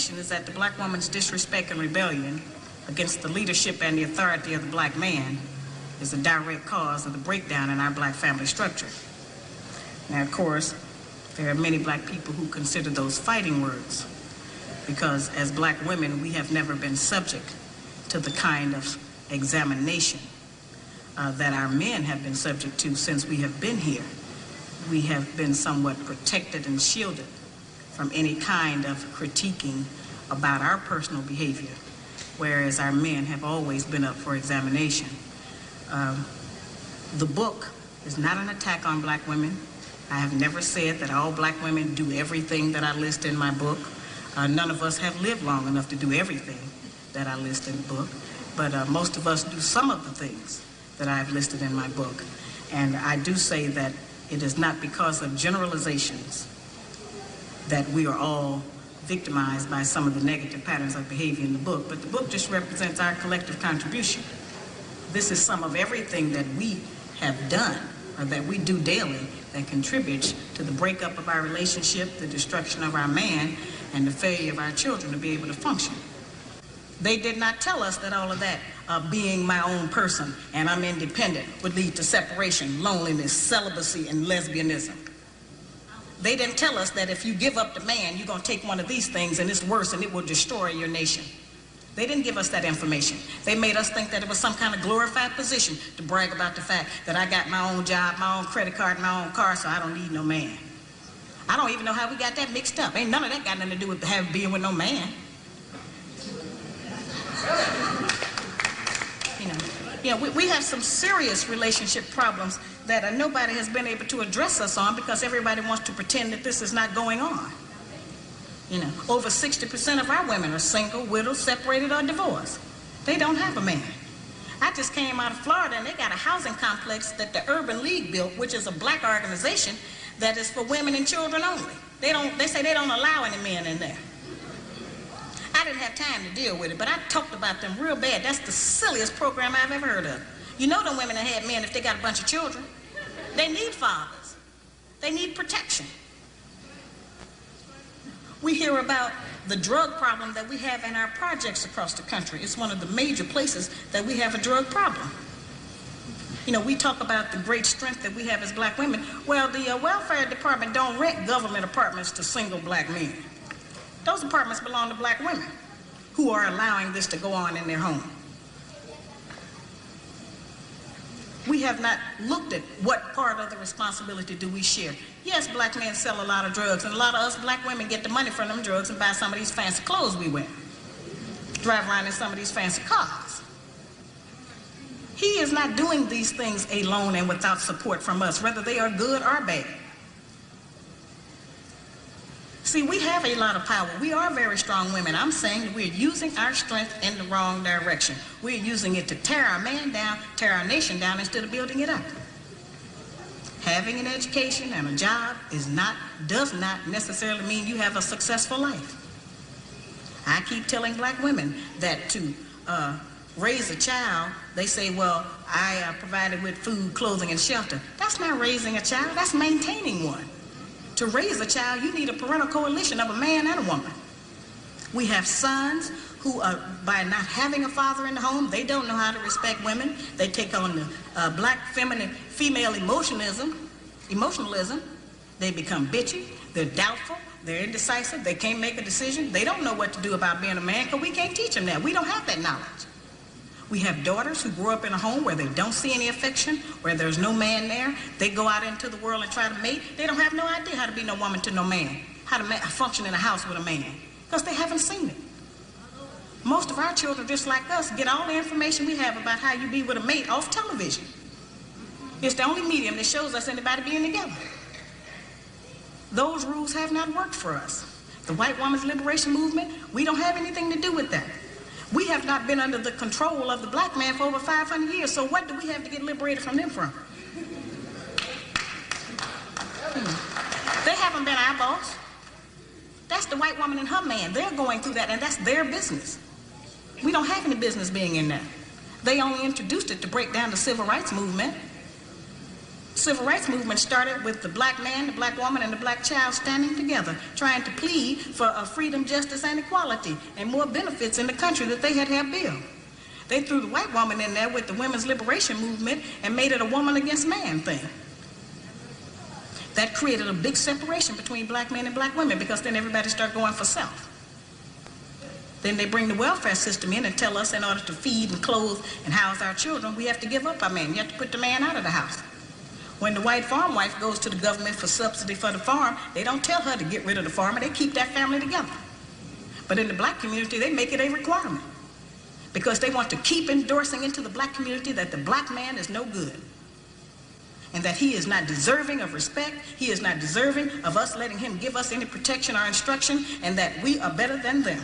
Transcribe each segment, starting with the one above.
position is that the black woman's disrespect and rebellion against the leadership and the authority of the black man is a direct cause of the breakdown in our black family structure. Now, of course, there are many black people who consider those fighting words because as black women, we have never been subject to the kind of examination that our men have been subject to since we have been here. We have been somewhat protected and shielded from any kind of critiquing about our personal behavior, whereas our men have always been up for examination. The book is not an attack on black women. I have never said that all black women do everything that I list in my book. None of us have lived long enough to do everything that I list in the book, but most of us do some of the things that I've listed in my book. And I do say that it is not because of generalizations that we are all victimized by some of the negative patterns of behavior in the book, but the book just represents our collective contribution. This is some of everything that we have done, or that we do daily, that contributes to the breakup of our relationship, the destruction of our man, and the failure of our children to be able to function. They did not tell us that all of that, being my own person and I'm independent, would lead to separation, loneliness, celibacy, and lesbianism. They didn't tell us that if you give up the man, you're going to take one of these things and it's worse and it will destroy your nation. They didn't give us that information. They made us think that it was some kind of glorified position to brag about the fact that I got my own job, my own credit card, my own car, so I don't need no man. I don't even know how we got that mixed up. Ain't none of that got nothing to do with being with no man. We have some serious relationship problems that nobody has been able to address us on because everybody wants to pretend that this is not going on. Over 60% of our women are single, widowed, separated, or divorced. They don't have a man. I just came out of Florida and they got a housing complex that the Urban League built, which is a black organization that is for women and children only. They say they don't allow any men in there. I didn't have time to deal with it, but I talked about them real bad. That's the silliest program I've ever heard of. You know them women that had men if they got a bunch of children. They need fathers. They need protection. We hear about the drug problem that we have in our projects across the country. It's one of the major places that we have a drug problem. We talk about the great strength that we have as black women. Well, the welfare department don't rent government apartments to single black men. Those apartments belong to black women who are allowing this to go on in their home. We have not looked at what part of the responsibility do we share. Yes, black men sell a lot of drugs, and a lot of us black women get the money from them drugs and buy some of these fancy clothes we wear. Drive around in some of these fancy cars. He is not doing these things alone and without support from us, whether they are good or bad. See, we have a lot of power. We are very strong women. I'm saying that we're using our strength in the wrong direction. We're using it to tear our man down, tear our nation down, instead of building it up. Having an education and a job does not necessarily mean you have a successful life. I keep telling black women that to raise a child, they say, well, I provided with food, clothing, and shelter. That's not raising a child, that's maintaining one. To raise a child, you need a parental coalition of a man and a woman. We have sons who, by not having a father in the home, they don't know how to respect women. They take on the black female emotionalism. They become bitchy, they're doubtful, they're indecisive, they can't make a decision. They don't know what to do about being a man because we can't teach them that. We don't have that knowledge. We have daughters who grow up in a home where they don't see any affection, where there's no man there. They go out into the world and try to mate. They don't have no idea how to be no woman to no man, how to function in a house with a man, because they haven't seen it. Most of our children, just like us, get all the information we have about how you be with a mate off television. It's the only medium that shows us anybody being together. Those rules have not worked for us. The white woman's liberation movement, we don't have anything to do with that. We have not been under the control of the black man for over 500 years, so what do we have to get liberated from them from? They haven't been our boss. That's the white woman and her man. They're going through that, and that's their business. We don't have any business being in that. They only introduced it to break down the civil rights movement. Civil rights movement started with the black man, the black woman, and the black child standing together, trying to plead for freedom, justice, and equality, and more benefits in the country that they had built. They threw the white woman in there with the women's liberation movement and made it a woman against man thing. That created a big separation between black men and black women, because then everybody started going for self. Then they bring the welfare system in and tell us in order to feed and clothe and house our children, we have to give up our man. You have to put the man out of the house. When the white farm wife goes to the government for subsidy for the farm, they don't tell her to get rid of the farmer. They keep that family together. But in the black community, they make it a requirement, because they want to keep endorsing into the black community that the black man is no good, and that he is not deserving of respect, he is not deserving of us letting him give us any protection or instruction, and that we are better than them.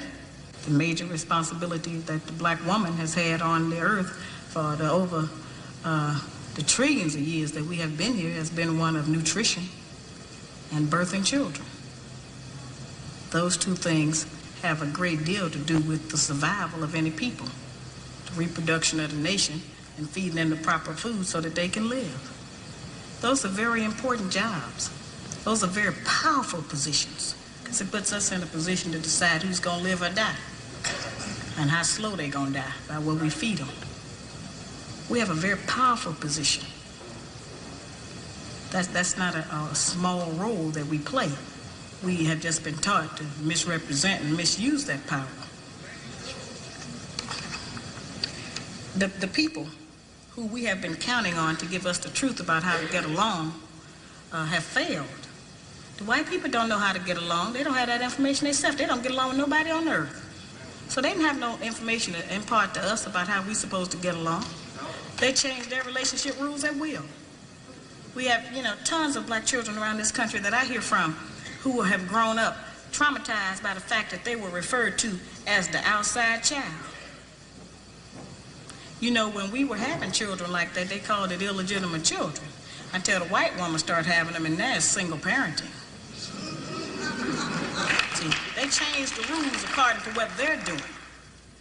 The major responsibility that the black woman has had on the earth for the trillions of years that we have been here has been one of nutrition and birthing children. Those two things have a great deal to do with the survival of any people, the reproduction of the nation, and feeding them the proper food so that they can live. Those are very important jobs. Those are very powerful positions, because it puts us in a position to decide who's going to live or die, and how slow they're going to die by what we feed them. We have a very powerful position. That's not a small role that we play. We have just been taught to misrepresent and misuse that power. The people who we have been counting on to give us the truth about how to get along have failed. The white people don't know how to get along. They don't have that information themselves. They don't get along with nobody on earth. So they didn't have no information to impart to us about how we're supposed to get along. They changed their relationship rules at will. We have, tons of black children around this country that I hear from who have grown up traumatized by the fact that they were referred to as the outside child. When we were having children like that, they called it illegitimate children, until the white woman started having them, and now it's single parenting. See, they changed the rules according to what they're doing.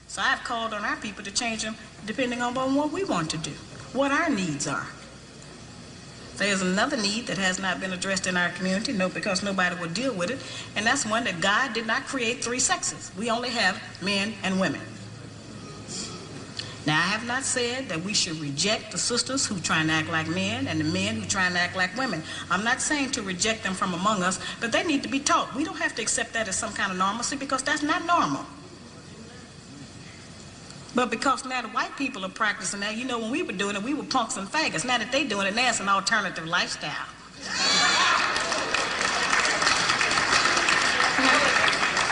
So I've called on our people to change them depending on what we want to do, what our needs are. There's another need that has not been addressed in our community, because nobody will deal with it, and that's one that God did not create three sexes. We only have men and women. Now, I have not said that we should reject the sisters who try and act like men and the men who try and act like women. I'm not saying to reject them from among us, but they need to be taught. We don't have to accept that as some kind of normalcy, because that's not normal. But because now the white people are practicing that, when we were doing it, we were punks and faggots. Now that they're doing it, now it's an alternative lifestyle.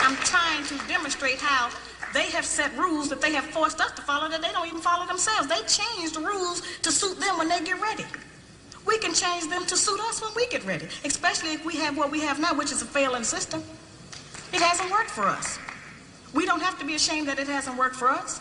I'm trying to demonstrate how they have set rules that they have forced us to follow that they don't even follow themselves. They change the rules to suit them when they get ready. We can change them to suit us when we get ready, especially if we have what we have now, which is a failing system. It hasn't worked for us. We don't have to be ashamed that it hasn't worked for us.